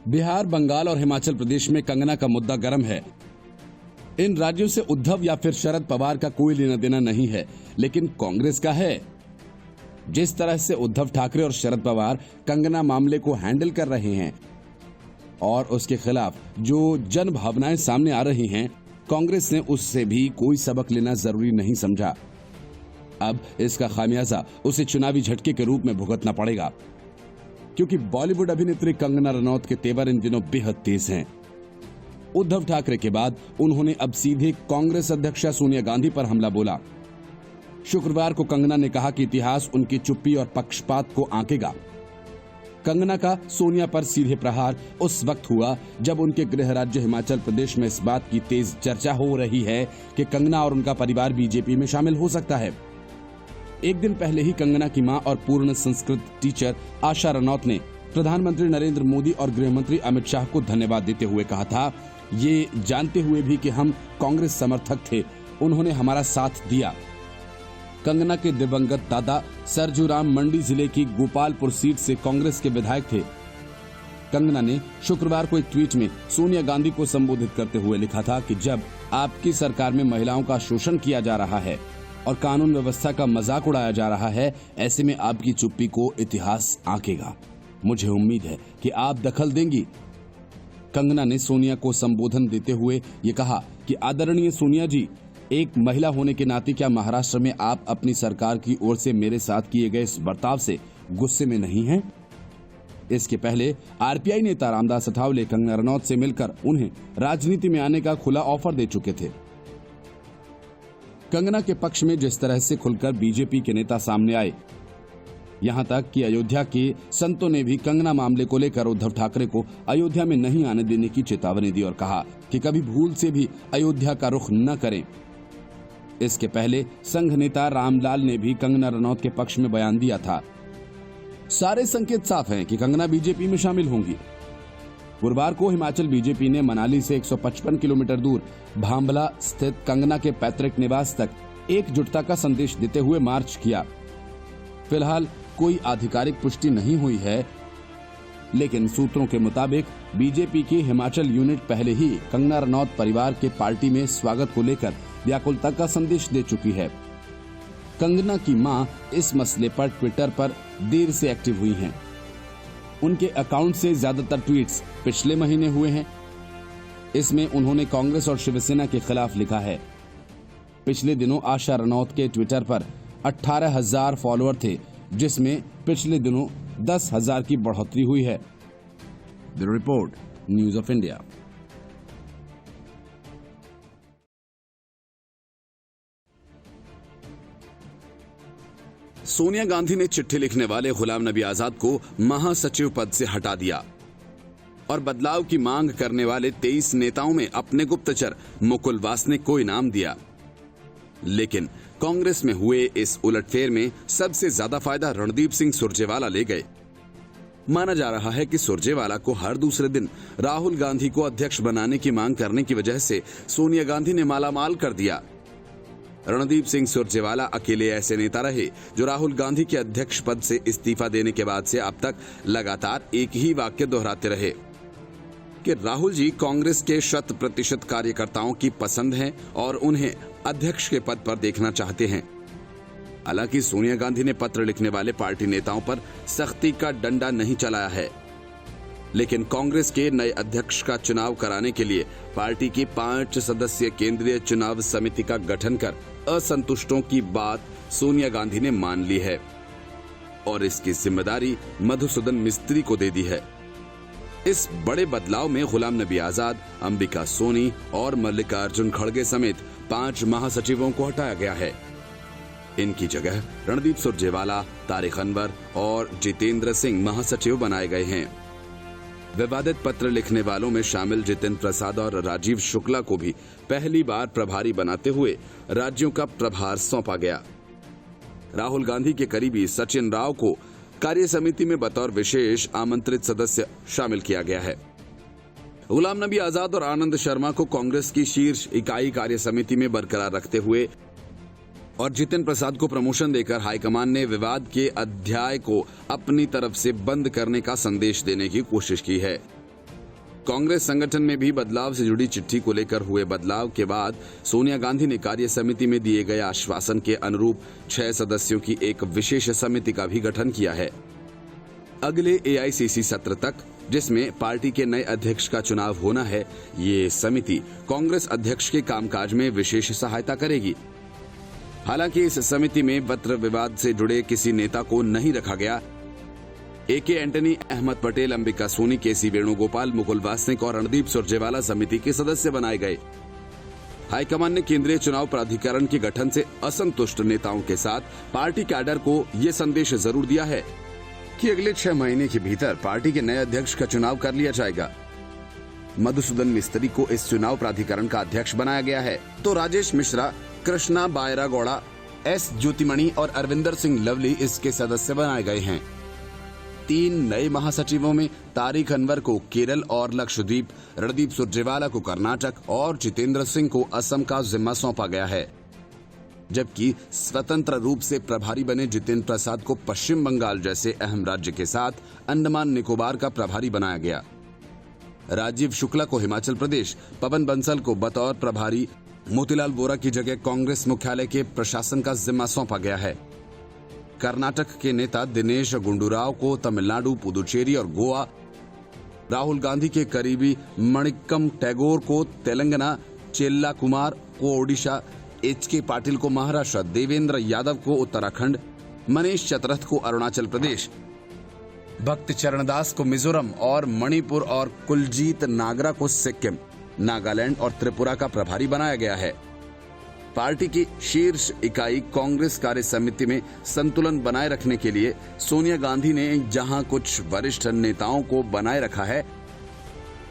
बिहार, बंगाल और हिमाचल प्रदेश में कंगना का मुद्दा गर्म है। इन राज्यों से उद्धव या फिर शरद पवार का कोई लेना देना नहीं है, लेकिन कांग्रेस का है। जिस तरह से उद्धव ठाकरे और शरद पवार कंगना मामले को हैंडल कर रहे हैं और उसके खिलाफ जो जन भावनाएं सामने आ रही हैं, कांग्रेस ने उससे भी कोई सबक लेना जरूरी नहीं समझा। अब इसका खामियाजा उसे चुनावी झटके के रूप में भुगतना पड़ेगा, क्योंकि बॉलीवुड अभिनेत्री कंगना रनौत के तेवर इन दिनों बेहद तेज हैं। उद्धव ठाकरे के बाद उन्होंने अब सीधे कांग्रेस अध्यक्षा सोनिया गांधी पर हमला बोला। शुक्रवार को कंगना ने कहा कि इतिहास उनकी चुप्पी और पक्षपात को आंकेगा। कंगना का सोनिया पर सीधे प्रहार उस वक्त हुआ जब उनके गृह राज्य हिमाचल प्रदेश में इस बात की तेज चर्चा हो रही है कि कंगना और उनका परिवार बीजेपी में शामिल हो सकता है। एक दिन पहले ही कंगना की मां और पूर्ण संस्कृत टीचर आशा रनौत ने प्रधानमंत्री नरेंद्र मोदी और गृह मंत्री अमित शाह को धन्यवाद देते हुए कहा था, ये जानते हुए भी कि हम कांग्रेस समर्थक थे, उन्होंने हमारा साथ दिया। कंगना के दिवंगत दादा सरजू राम मंडी जिले की गोपालपुर सीट से कांग्रेस के विधायक थे। कंगना ने शुक्रवार को एक ट्वीट में सोनिया गांधी को संबोधित करते हुए लिखा था कि जब आपकी सरकार में महिलाओं का शोषण किया जा रहा है और कानून व्यवस्था का मजाक उड़ाया जा रहा है, ऐसे में आपकी चुप्पी को इतिहास आंकेगा। मुझे उम्मीद है कि आप दखल देंगी। कंगना ने सोनिया को संबोधन देते हुए ये कहा कि आदरणीय सोनिया जी, एक महिला होने के नाते क्या महाराष्ट्र में आप अपनी सरकार की ओर से मेरे साथ किए गए इस बर्ताव से गुस्से में नहीं हैं? इसके पहले आरपीआई नेता रामदास अठावले कंगना रनौत से मिलकर उन्हें राजनीति में आने का खुला ऑफर दे चुके थे। कंगना के पक्ष में जिस तरह से खुलकर बीजेपी के नेता सामने आए, यहां तक कि अयोध्या के संतों ने भी कंगना मामले को लेकर उद्धव ठाकरे को अयोध्या में नहीं आने देने की चेतावनी दी और कहा कि कभी भूल से भी अयोध्या का रुख न करें। इसके पहले संघ नेता रामलाल ने भी कंगना रनौत के पक्ष में बयान दिया था। सारे संकेत साफ हैं कि कंगना बीजेपी में शामिल होंगी। गुरुवार को हिमाचल बीजेपी ने मनाली से 155 किलोमीटर दूर भांबला स्थित कंगना के पैतृक निवास तक एकजुटता का संदेश देते हुए मार्च किया। फिलहाल कोई आधिकारिक पुष्टि नहीं हुई है, लेकिन सूत्रों के मुताबिक बीजेपी की हिमाचल यूनिट पहले ही कंगना रनौत परिवार के पार्टी में स्वागत को लेकर व्याकुलता का संदेश दे चुकी है। कंगना की मां इस मसले पर ट्विटर पर देर से एक्टिव हुई हैं। उनके अकाउंट से ज्यादातर ट्वीट्स पिछले महीने हुए हैं। इसमें उन्होंने कांग्रेस और शिवसेना के खिलाफ लिखा है। पिछले दिनों आशा रनौत के ट्विटर पर 18,000 फॉलोअर थे, जिसमें पिछले दिनों 10,000 की बढ़ोतरी हुई है। Bureau report, news of India. Sonia Gandhi ने चिट्ठी लिखने वाले गुलाम नबी आजाद को महासचिव पद से हटा दिया और बदलाव की मांग करने वाले 23 नेताओं में अपने गुप्तचर मुकुल वासनिक को इनाम दिया। लेकिन कांग्रेस में हुए इस उलटफेर में सबसे ज्यादा फायदा रणदीप सिंह सुरजेवाला ले गए। माना जा रहा है कि सुरजेवाला को हर दूसरे दिन राहुल गांधी को अध्यक्ष बनाने की मांग करने की वजह से सोनिया गांधी ने मालामाल कर दिया। रणदीप सिंह सुरजेवाला अकेले ऐसे नेता रहे जो राहुल गांधी के अध्यक्ष पद से इस्तीफा देने के बाद से अब तक लगातार एक ही वाक्य दोहराते रहे कि राहुल जी कांग्रेस के 100% कार्यकर्ताओं की पसंद हैं और उन्हें अध्यक्ष के पद पर देखना चाहते हैं। हालांकि सोनिया गांधी ने पत्र लिखने वाले पार्टी नेताओं पर सख्ती का डंडा नहीं चलाया है, लेकिन कांग्रेस के नए अध्यक्ष का चुनाव कराने के लिए पार्टी की 5 सदस्यीय केंद्रीय चुनाव समिति का गठन कर असंतुष्टों की बात सोनिया गांधी ने मान ली है और इसकी जिम्मेदारी मधुसूदन मिस्त्री को दे दी है। इस बड़े बदलाव में गुलाम नबी आजाद, अंबिका सोनी और मल्लिकार्जुन खड़गे समेत 5 महासचिवों को हटाया गया है। इनकी जगह रणदीप सुरजेवाला, तारिक अनवर और जितेंद्र सिंह महासचिव बनाए गए हैं। विवादित पत्र लिखने वालों में शामिल जितेंद्र प्रसाद और राजीव शुक्ला को भी पहली बार प्रभारी बनाते हुए राज्यों का प्रभार सौंपा गया। राहुल गांधी के करीबी सचिन राव को कार्य समिति में बतौर विशेष आमंत्रित सदस्य शामिल किया गया है। गुलाम नबी आजाद और आनंद शर्मा को कांग्रेस की शीर्ष इकाई कार्य समिति में बरकरार रखते हुए और जितेंद्र प्रसाद को प्रमोशन देकर हाईकमान ने विवाद के अध्याय को अपनी तरफ से बंद करने का संदेश देने की कोशिश की है। कांग्रेस संगठन में भी बदलाव से जुड़ी चिट्ठी को लेकर हुए बदलाव के बाद सोनिया गांधी ने कार्य समिति में दिए गए आश्वासन के अनुरूप 6 सदस्यों की एक विशेष समिति का भी गठन किया है। अगले एआईसीसी सत्र तक, जिसमें पार्टी के नए अध्यक्ष का चुनाव होना है, ये समिति कांग्रेस अध्यक्ष के कामकाज में विशेष सहायता करेगी। हालांकि इस समिति में वक्र विवाद से जुड़े किसी नेता को नहीं रखा गया। एके एंटनी, अहमद पटेल, अंबिका सोनी, केसी वेणुगोपाल, मुकुल वासनिक और रणदीप सुरजेवाला समिति के सदस्य बनाए गए। हाईकमान ने केंद्रीय चुनाव प्राधिकरण के गठन से असंतुष्ट नेताओं के साथ पार्टी कैडर को ये संदेश जरूर दिया है कि अगले 6 महीने के भीतर पार्टी के नए अध्यक्ष का चुनाव कर लिया जाएगा। मधुसूदन मिस्त्री को इस चुनाव प्राधिकरण का अध्यक्ष बनाया गया है, तो राजेश मिश्रा, कृष्णा बायरागौड़ा, एस ज्योतिमणि और अरविंदर सिंह लवली इसके सदस्य बनाए गए हैं। 3 नए महासचिवों में तारिक अनवर को केरल और लक्षद्वीप, रणदीप सुरजेवाला को कर्नाटक और जितेंद्र सिंह को असम का जिम्मा सौंपा गया है, जबकि स्वतंत्र रूप से प्रभारी बने जितेंद्र प्रसाद को पश्चिम बंगाल जैसे अहम राज्य के साथ अंडमान निकोबार का प्रभारी बनाया गया। राजीव शुक्ला को हिमाचल प्रदेश, पवन बंसल को बतौर प्रभारी, मोतीलाल वोरा की जगह कांग्रेस मुख्यालय के प्रशासन का जिम्मा सौंपा गया है। कर्नाटक के नेता दिनेश गुंडूराव को तमिलनाडु, पुदुचेरी और गोवा, राहुल गांधी के करीबी मणिक्कम टैगोर को तेलंगाना, चेल्ला कुमार को ओडिशा, एच.के. पाटिल को महाराष्ट्र, देवेंद्र यादव को उत्तराखंड, मनीष चतरथ को अरुणाचल प्रदेश, भक्त चरणदास को मिजोरम और मणिपुर और कुलजीत नागरा को सिक्किम, नागालैंड और त्रिपुरा का प्रभारी बनाया गया है। पार्टी की शीर्ष इकाई कांग्रेस कार्य समिति में संतुलन बनाए रखने के लिए सोनिया गांधी ने जहां कुछ वरिष्ठ नेताओं को बनाए रखा है,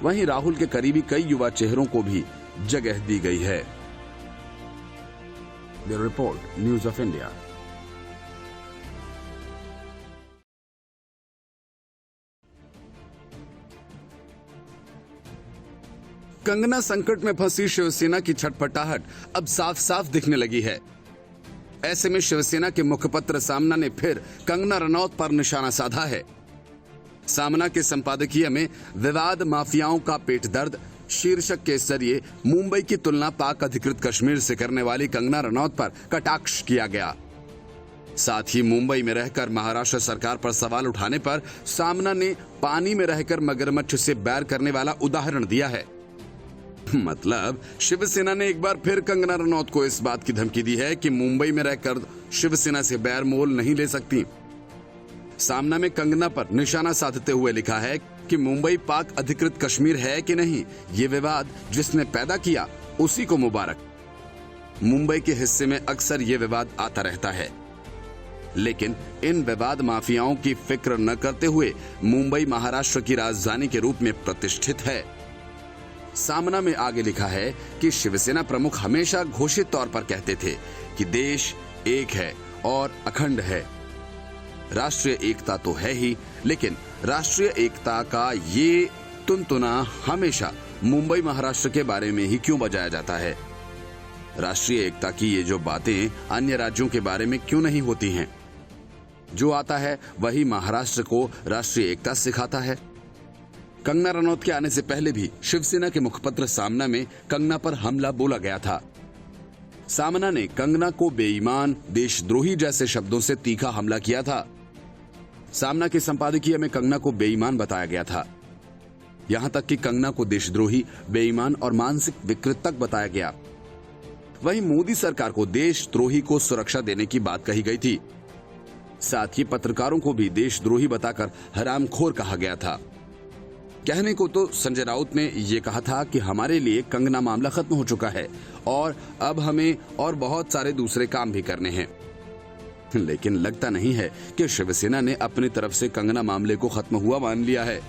वहीं राहुल के करीबी कई युवा चेहरों को भी जगह दी गई है। Bureau report, news of India. Kangana संकट में फंसी शिवसेना की छटपटाहट अब साफ साफ दिखने लगी है। ऐसे में शिवसेना के मुखपत्र सामना ने फिर कंगना रनौत पर निशाना साधा है। सामना के संपादकीय में विवाद माफियाओं का पेट दर्द शीर्षक के जरिए मुंबई की तुलना पाक अधिकृत कश्मीर से करने वाली कंगना रनौत पर कटाक्ष किया गया। साथ ही मुंबई में रहकर महाराष्ट्र सरकार पर सवाल उठाने पर सामना ने पानी में रहकर मगरमच्छ से बैर करने वाला उदाहरण दिया है। मतलब शिवसेना ने एक बार फिर कंगना रनौत को इस बात की धमकी दी है कि मुंबई में रहकर शिवसेना से बैर मोल नहीं ले सकती। सामना में कंगना पर निशाना साधते हुए लिखा है कि मुंबई पाक अधिकृत कश्मीर है कि नहीं, ये विवाद जिसने पैदा किया उसी को मुबारक। मुंबई के हिस्से में अक्सर ये विवाद आता रहता है, लेकिन इन विवाद माफियाओं की फिक्र न करते हुए मुंबई महाराष्ट्र की राजधानी के रूप में प्रतिष्ठित है। सामना में आगे लिखा है कि शिवसेना प्रमुख हमेशा घोषित तौर पर कहते थे कि देश एक है और अखंड है। राष्ट्रीय एकता तो है ही, लेकिन राष्ट्रीय एकता का ये तुनतुना हमेशा मुंबई महाराष्ट्र के बारे में ही क्यों बजाया जाता है? राष्ट्रीय एकता की ये जो बातें अन्य राज्यों के बारे में क्यों नहीं होती हैं? जो आता है वही महाराष्ट्र को राष्ट्रीय एकता सिखाता है। कंगना रनौत के आने से पहले भी शिवसेना के मुखपत्र सामना में कंगना पर हमला बोला गया था। सामना ने कंगना को बेईमान, देशद्रोही जैसे शब्दों से तीखा हमला किया था। सामना के संपादकीय में कंगना को बेईमान बताया गया था। यहां तक कि कंगना को देशद्रोही, बेईमान और मानसिक विकृत तक बताया गया। वहीं मोदी सरकार को देशद्रोही को सुरक्षा देने की बात कही गई थी। साथ ही पत्रकारों को भी देशद्रोही बताकर हरामखोर कहा गया था। कहने को तो संजय राउत ने यह कहा था कि हमारे लिए कंगना मामला खत्म हो चुका है और अब हमें और बहुत सारे दूसरे काम भी करने हैं, लेकिन लगता नहीं है कि शिवसेना ने अपनी तरफ से कंगना मामले को खत्म हुआ मान लिया है,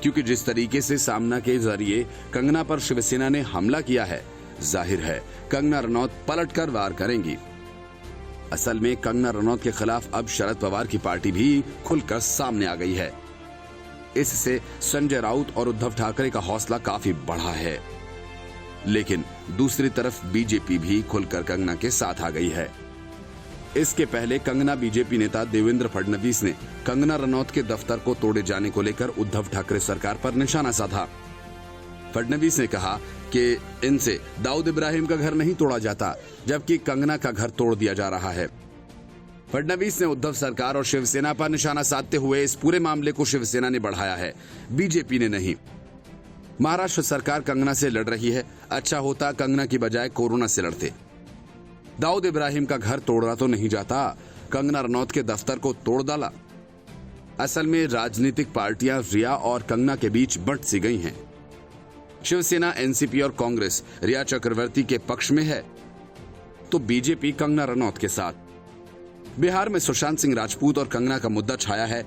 क्योंकि जिस तरीके से सामना के जरिए कंगना पर शिवसेना ने हमला किया है, जाहिर है कंगना रनौत पलटकर वार करेंगी। असल में कंगना रनौत के खिलाफ अब शरद पवार की पार्टी भी खुलकर सामने आ गई है। इससे संजय राउत और उद्धव ठाकरे का हौसला काफी बढ़ा है, लेकिन दूसरी तरफ बीजेपी भी खुलकर कंगना के साथ आ गई है। इसके पहले कंगना बीजेपी नेता देवेंद्र फडणवीस ने कंगना रनौत के दफ्तर को तोड़े जाने को लेकर उद्धव ठाकरे सरकार पर निशाना साधा। फडणवीस ने कहा कि इनसे दाऊद इब्राहिम का घर नहीं तोड़ा जाता, जबकि कंगना का घर तोड़ दिया जा रहा है। फडणवीस ने उद्धव सरकार और शिवसेना पर निशाना साधते हुए इस पूरे मामले को शिवसेना ने बढ़ाया है, बीजेपी ने नहीं। महाराष्ट्र सरकार कंगना से लड़ रही है, अच्छा होता कंगना की बजाय कोरोना से लड़ते। दाऊद इब्राहिम का घर तोड़ा तो नहीं जाता, कंगना रनौत के दफ्तर को तोड़ डाला। असल में राजनीतिक पार्टियां रिया और कंगना के बीच बंट सी गई हैं। शिवसेना, एनसीपी और कांग्रेस रिया चक्रवर्ती के पक्ष में है, तो बीजेपी कंगना रनौत के साथ। बिहार में सुशांत सिंह राजपूत और कंगना का मुद्दा छाया है,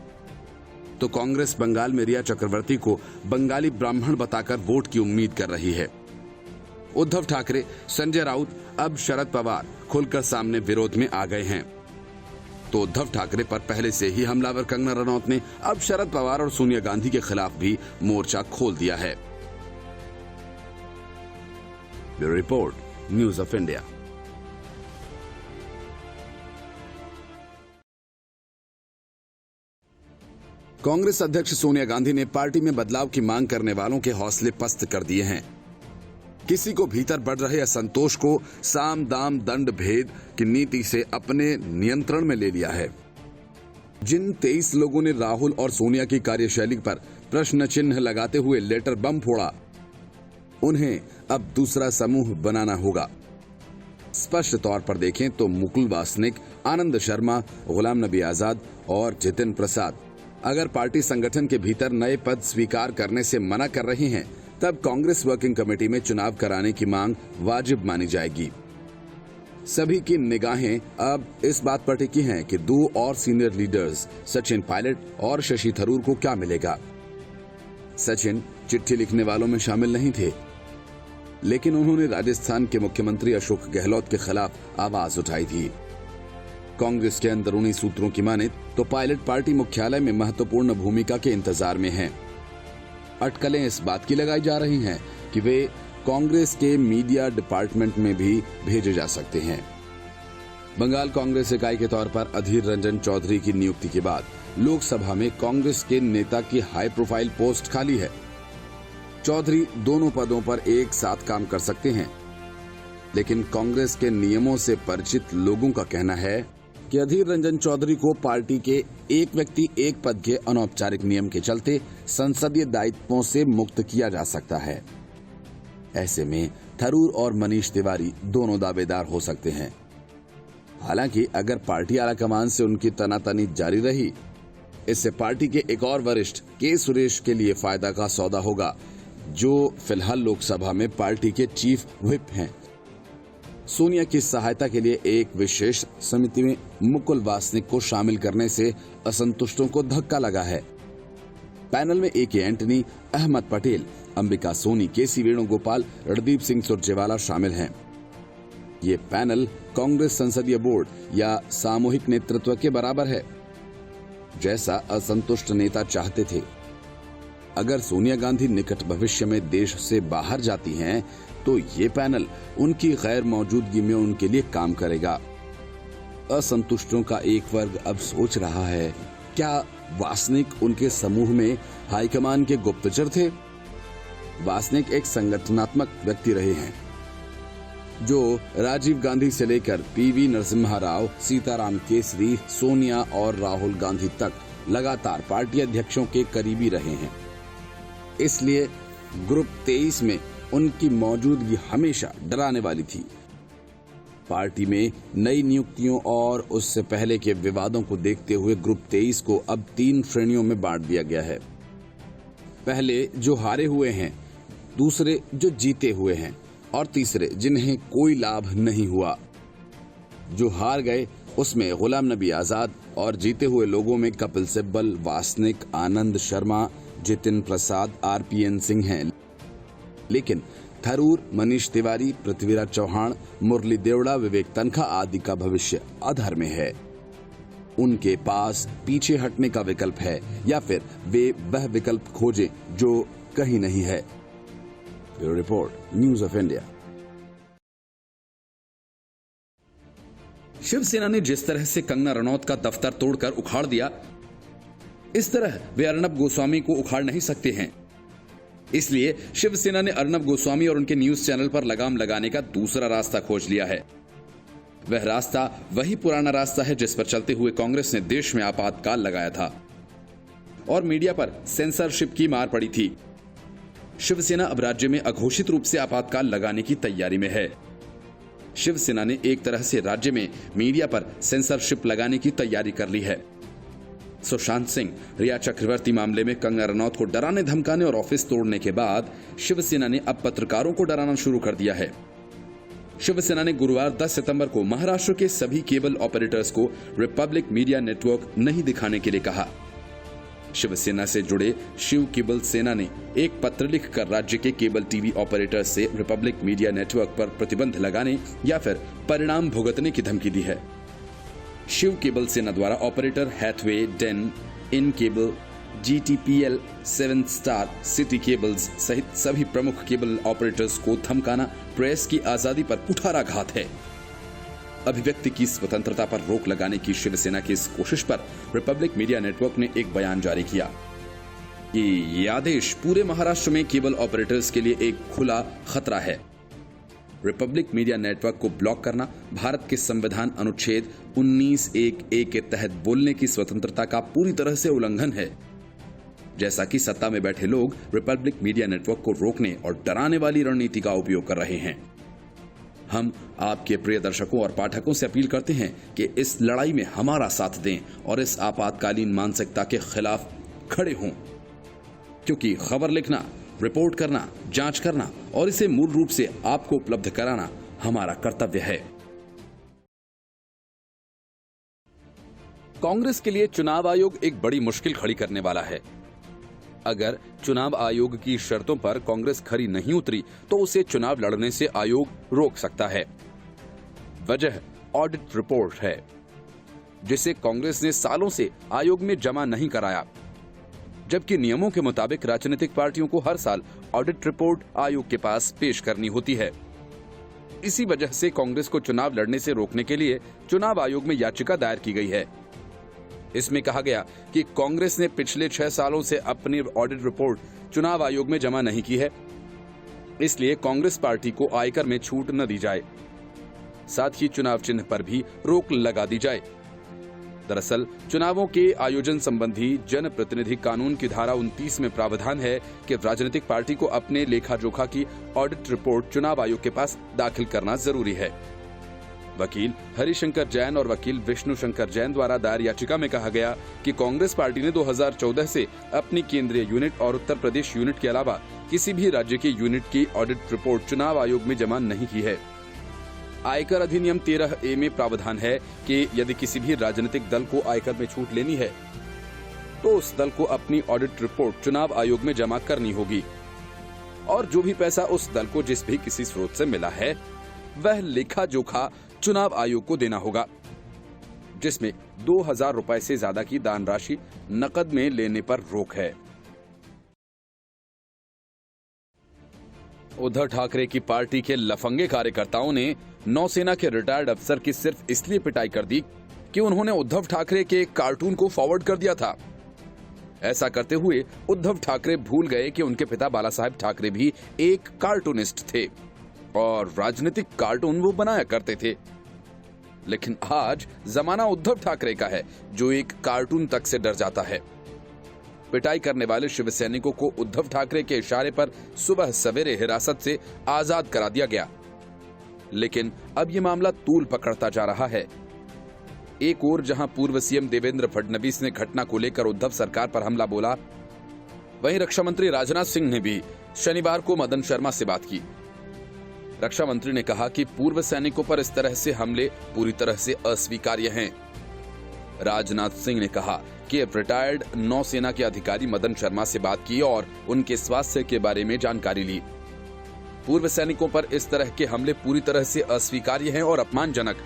तो कांग्रेस बंगाल में रिया चक्रवर्ती को बंगाली ब्राह्मण बताकर वोट की उम्मीद कर रही है। उद्धव ठाकरे, संजय राउत, अब शरद पवार खुलकर सामने विरोध में आ गए हैं। तो उद्धव ठाकरे पर पहले से ही हमलावर कंगना रनौत ने अब शरद पवार और सोनिया गांधी के खिलाफ भी मोर्चा खोल दिया है। Bureau report, news of India. Congress अध्यक्ष सोनिया गांधी ने पार्टी में बदलाव की मांग करने वालों के हौसले पस्त कर दिए हैं। किसी को भीतर बढ़ रहे असंतोष को साम दाम दंड भेद की नीति से अपने नियंत्रण में ले लिया है। जिन 23 लोगों ने राहुल और सोनिया की कार्यशैली पर प्रश्न चिन्ह लगाते हुए लेटर बम फोड़ा, उन्हें अब दूसरा समूह बनाना होगा। स्पष्ट तौर पर देखें तो मुकुल वासनिक, आनंद शर्मा, गुलाम नबी आजाद और जितिन प्रसाद अगर पार्टी संगठन के भीतर नए पद स्वीकार करने से मना कर रहे हैं, तब कांग्रेस वर्किंग कमेटी में चुनाव कराने की मांग वाजिब मानी जाएगी। सभी की निगाहें अब इस बात पर टिकी हैं कि 2 और सीनियर लीडर्स सचिन पायलट और शशि थरूर को क्या मिलेगा। सचिन चिट्ठी लिखने वालों में शामिल नहीं थे, लेकिन उन्होंने राजस्थान के मुख्यमंत्री अशोक गहलोत के खिलाफ आवाज उठाई थी। कांग्रेस के अंदरूनी सूत्रों की माने तो पायलट पार्टी मुख्यालय में महत्वपूर्ण भूमिका के इंतजार में हैं। अटकलें इस बात की लगाई जा रही हैं कि वे कांग्रेस के मीडिया डिपार्टमेंट में भी भेजे जा सकते हैं। बंगाल कांग्रेस इकाई के तौर पर अधीर रंजन चौधरी की नियुक्ति के बाद लोकसभा में कांग्रेस के नेता की हाई प्रोफाइल पोस्ट खाली है। चौधरी दोनों पदों पर एक साथ काम कर सकते हैं, लेकिन कांग्रेस के नियमों से परिचित लोगों का कहना है कि अधीर रंजन चौधरी को पार्टी के एक व्यक्ति एक पद के अनौपचारिक नियम के चलते संसदीय दायित्वों से मुक्त किया जा सकता है। ऐसे में थरूर और मनीष तिवारी दोनों दावेदार हो सकते हैं। हालांकि अगर पार्टी आलाकमान से उनकी तनातनी जारी रही, इससे पार्टी के एक और वरिष्ठ के सुरेश के लिए फायदा का सौदा होगा, जो फिलहाल लोकसभा में पार्टी के चीफ व्हिप हैं। सोनिया की सहायता के लिए एक विशेष समिति में मुकुल वासनिक को शामिल करने से असंतुष्टों को धक्का लगा है। पैनल में AK एंटनी, अहमद पटेल, अंबिका सोनी, KC वेणुगोपाल, रणदीप सिंह सुरजेवाला शामिल हैं। ये पैनल कांग्रेस संसदीय बोर्ड या सामूहिक नेतृत्व के बराबर है, जैसा असंतुष्ट नेता चाहते थे। अगर सोनिया गांधी निकट भविष्य में देश से बाहर जाती हैं, तो ये पैनल उनकी गैर मौजूदगी में उनके लिए काम करेगा। असंतुष्टों का एक वर्ग अब सोच रहा है, क्या वासनिक उनके समूह में हाईकमान के गुप्तचर थे? वासनिक एक संगठनात्मक व्यक्ति रहे हैं, जो राजीव गांधी से लेकर PV नरसिम्हा राव, सीताराम केसरी, सोनिया और राहुल गांधी तक लगातार पार्टी अध्यक्षों के करीबी रहे हैं। इसलिए ग्रुप 23 में उनकी मौजूदगी हमेशा डराने वाली थी। पार्टी में नई नियुक्तियों और उससे पहले के विवादों को देखते हुए ग्रुप 23 को अब 3 श्रेणियों में बांट दिया गया है। पहले जो हारे हुए हैं, दूसरे जो जीते हुए हैं और तीसरे जिन्हें कोई लाभ नहीं हुआ। जो हार गए उसमें गुलाम नबी आजाद और जीते हुए लोगों में कपिल सिब्बल, वासनिक, आनंद शर्मा, जितिन प्रसाद, RPN सिंह हैं। लेकिन थरूर, मनीष तिवारी, पृथ्वीराज चौहान, मुरली देवड़ा, विवेक तनखा आदि का भविष्य अधर में है। उनके पास पीछे हटने का विकल्प है या फिर वे वह विकल्प खोजें जो कहीं नहीं है। Bureau report, news of India. Shiv Sena ने जिस तरह से कंगना रनौत का दफ्तर तोड़कर उखाड़ दिया, इस तरह वे अर्नब गोस्वामी को उखाड़ नहीं सकते हैं। इसलिए शिवसेना ने अर्नब गोस्वामी और उनके न्यूज चैनल पर लगाम लगाने का दूसरा रास्ता खोज लिया है। वह रास्ता वही पुराना रास्ता है जिस पर चलते हुए कांग्रेस ने देश में आपातकाल लगाया था और मीडिया पर सेंसरशिप की मार पड़ी थी। शिवसेना अब राज्य में अघोषित रूप से आपातकाल लगाने की तैयारी में है। शिवसेना ने एक तरह से राज्य में मीडिया पर सेंसरशिप लगाने की तैयारी कर ली है। सुशांत सिंह, रिया चक्रवर्ती मामले में कंगना रनौत को डराने धमकाने और ऑफिस तोड़ने के बाद शिवसेना ने अब पत्रकारों को डराना शुरू कर दिया है। शिवसेना ने गुरुवार 10 सितंबर को महाराष्ट्र के सभी केबल ऑपरेटर्स को रिपब्लिक मीडिया नेटवर्क नहीं दिखाने के लिए कहा। शिवसेना से जुड़े शिव केबल सेना ने एक पत्र लिखकर राज्य के केबल टीवी ऑपरेटर्स से रिपब्लिक मीडिया नेटवर्क पर प्रतिबंध लगाने या फिर परिणाम भुगतने की धमकी दी है। शिव केबल सेना द्वारा operator Hathway, Den, In Cable, GTPL, 7 Star, City Cables सहित सभी प्रमुख केबल ऑपरेटर्स को धमकाना प्रेस की आजादी पर कुठाराघात है। अभिव्यक्ति की स्वतंत्रता पर रोक लगाने की शिवसेना की इस कोशिश पर रिपब्लिक मीडिया नेटवर्क ने एक बयान जारी किया। ये आदेश पूरे महाराष्ट्र में केबल ऑपरेटर्स के लिए एक खुला खतरा है। रिपब्लिक मीडिया नेटवर्क को ब्लॉक करना भारत के संविधान अनुच्छेद 19(1)(a) के तहत बोलने की स्वतंत्रता का पूरी तरह से उल्लंघन है। जैसा कि सत्ता में बैठे लोग रिपब्लिक मीडिया नेटवर्क को रोकने और डराने वाली रणनीति का उपयोग कर रहे हैं। हम आपके प्रिय दर्शकों और पाठकों से अपील करते हैं कि इस लड़ाई में हमारा साथ दें और इस आपातकालीन मानसिकता के खिलाफ खड़े हों, क्योंकि खबर लिखना, रिपोर्ट करना, जांच करना और इसे मूल रूप से आपको उपलब्ध कराना हमारा कर्तव्य है। कांग्रेस के लिए चुनाव आयोग एक बड़ी मुश्किल खड़ी करने वाला है। अगर चुनाव आयोग की शर्तों पर कांग्रेस खरी नहीं उतरी तो उसे चुनाव लड़ने से आयोग रोक सकता है। वजह ऑडिट रिपोर्ट है, जिसे कांग्रेस ने सालों से आयोग में जमा नहीं कराया, जबकि नियमों के मुताबिक राजनीतिक पार्टियों को हर साल ऑडिट रिपोर्ट आयोग के पास पेश करनी होती है। इसी वजह से कांग्रेस को चुनाव लड़ने से रोकने के लिए चुनाव आयोग में याचिका दायर की गई है। इसमें कहा गया कि कांग्रेस ने पिछले 6 सालों से अपनी ऑडिट रिपोर्ट चुनाव आयोग में जमा नहीं की है, इसलिए कांग्रेस पार्टी को आयकर में छूट न दी जाए, साथ ही चुनाव चिन्ह पर भी रोक लगा दी जाए। दरअसल चुनावों के आयोजन संबंधी जन प्रतिनिधि कानून की धारा 29 में प्रावधान है कि राजनीतिक पार्टी को अपने लेखा जोखा की ऑडिट रिपोर्ट चुनाव आयोग के पास दाखिल करना जरूरी है। वकील हरिशंकर जैन और वकील विष्णु शंकर जैन द्वारा दायर याचिका में कहा गया कि कांग्रेस पार्टी ने 2014 से अपनी केंद्रीय यूनिट और उत्तर प्रदेश यूनिट के अलावा किसी भी राज्य के यूनिट की ऑडिट रिपोर्ट चुनाव आयोग में जमा नहीं की है। आयकर अधिनियम 13(a) में प्रावधान है कि यदि किसी भी राजनीतिक दल को आयकर में छूट लेनी है तो उस दल को अपनी ऑडिट रिपोर्ट चुनाव आयोग में जमा करनी होगी और जो भी पैसा उस दल को जिस भी किसी स्रोत से मिला है वह लेखा जोखा चुनाव आयोग को देना होगा, जिसमें 2000 रुपए से ज्यादा की दान राशि नकद में लेने पर रोक है। उद्धव ठाकरे की पार्टी के लफंगे कार्यकर्ताओं ने नौसेना के रिटायर्ड अफसर की सिर्फ इसलिए पिटाई कर दी कि उन्होंने उद्धव ठाकरे के एक कार्टून को फॉरवर्ड कर दिया था। ऐसा करते हुए उद्धव ठाकरे भूल गए कि उनके पिता बाला साहेब ठाकरे भी एक कार्टूनिस्ट थे और राजनीतिक कार्टून वो बनाया करते थे। लेकिन आज जमाना उद्धव ठाकरे का है जो एक कार्टून तक से डर जाता है। पिटाई करने वाले शिवसैनिकों को उद्धव ठाकरे के इशारे पर सुबह सवेरे हिरासत से आजाद करा दिया गया, लेकिन अब ये मामला तूल पकड़ता जा रहा है। एक ओर जहां पूर्व सीएम देवेंद्र फडणवीस ने घटना को लेकर उद्धव सरकार पर हमला बोला, वहीं रक्षा मंत्री राजनाथ सिंह ने भी शनिवार को मदन शर्मा से बात की। रक्षा मंत्री ने कहा कि पूर्व सैनिकों पर इस तरह से हमले पूरी तरह से अस्वीकार्य हैं। राजनाथ सिंह ने कहा कि रिटायर्ड नौसेना के अधिकारी मदन शर्मा से बात की और उनके स्वास्थ्य के बारे में जानकारी ली। पूर्व सैनिकों पर इस तरह के हमले पूरी तरह से अस्वीकार्य हैं और अपमानजनक।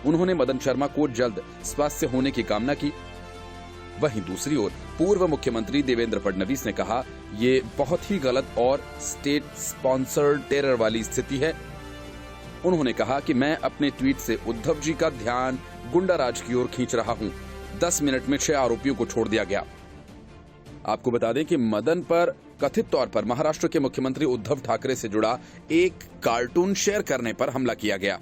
उन्होंने मदन शर्मा को जल्द स्वास्थ्य होने की कामना की। वहीं दूसरी ओर पूर्व मुख्यमंत्री देवेंद्र फडणवीस ने कहा, ये बहुत ही गलत और स्टेट स्पॉन्सर्ड टेरर वाली स्थिति है। उन्होंने कहा कि मैं अपने ट्वीट से उद्धव जी का ध्यान गुंडाराज की ओर खींच रहा हूं। 10 मिनट में 6 आरोपियों को छोड़ दिया गया। आपको बता दें कि मदन पर कथित तौर पर महाराष्ट्र के मुख्यमंत्री उद्धव ठाकरे से जुड़ा एक कार्टून शेयर करने पर हमला किया गया,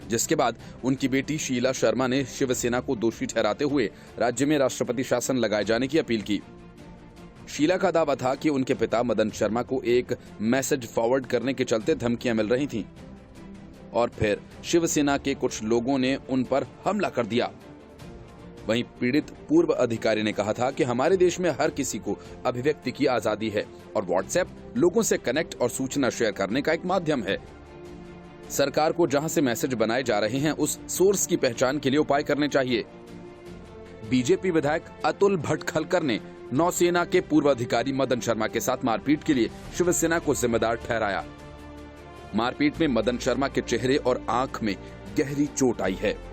जिसके बाद उनकी बेटी शीला शर्मा ने शिवसेना को दोषी ठहराते हुए राज्य में राष्ट्रपति शासन लगाए जाने की अपील की। शीला का दावा था कि उनके पिता मदन शर्मा को एक मैसेज फॉरवर्ड करने के चलते धमकियां मिल रही थीं और फिर शिवसेना के कुछ लोगों ने उन पर हमला कर दिया। वहीं पीड़ित पूर्व अधिकारी ने कहा था कि हमारे देश में हर किसी को अभिव्यक्ति की आजादी है और व्हाट्सएप लोगों से कनेक्ट और सूचना शेयर करने का एक माध्यम है। सरकार को जहां से मैसेज बनाए जा रहे हैं उस सोर्स की पहचान के लिए उपाय करने चाहिए। बीजेपी विधायक अतुल भटखलकर ने नौसेना के पूर्व अधिकारी मदन शर्मा के साथ मारपीट के लिए शिवसेना को जिम्मेदार ठहराया। मारपीट में मदन शर्मा के चेहरे और आंख में गहरी चोट आई है।